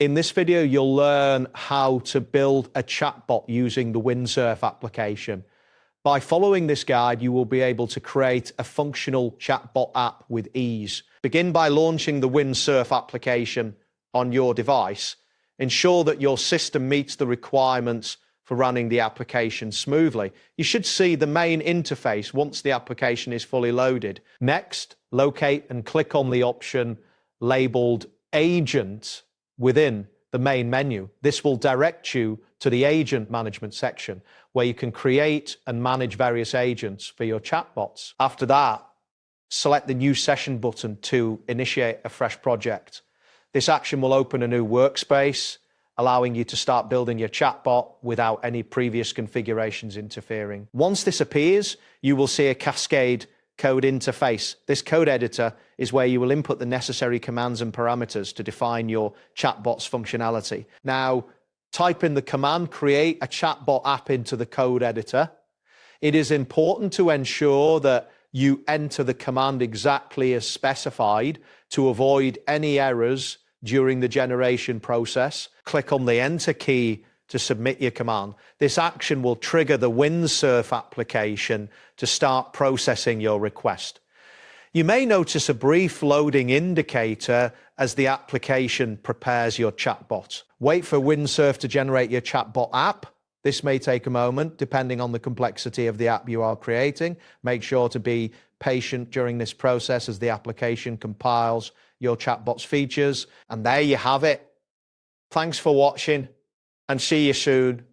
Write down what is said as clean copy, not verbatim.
In this video, you'll learn how to build a chatbot using the Windsurf application. By following this guide, you will be able to create a functional chatbot app with ease. Begin by launching the Windsurf application on your device. Ensure that your system meets the requirements for running the application smoothly. You should see the main interface once the application is fully loaded. Next, locate and click on the option labeled Agent within the main menu. This will direct you to the agent management section where you can create and manage various agents for your chatbots. After that, select the New Session button to initiate a fresh project. This action will open a new workspace, allowing you to start building your chatbot without any previous configurations interfering. Once this appears, you will see a cascade code interface. This code editor is where you will input the necessary commands and parameters to define your chatbot's functionality. Now, type in the command, create a chatbot app into the code editor. It is important to ensure that you enter the command exactly as specified to avoid any errors during the generation process. Click on the Enter key to submit your command. This action will trigger the Windsurf application to start processing your request. You may notice a brief loading indicator as the application prepares your chatbot. Wait for Windsurf to generate your chatbot app. This may take a moment, depending on the complexity of the app you are creating. Make sure to be patient during this process as the application compiles your chatbot's features. And there you have it. Thanks for watching, and see you soon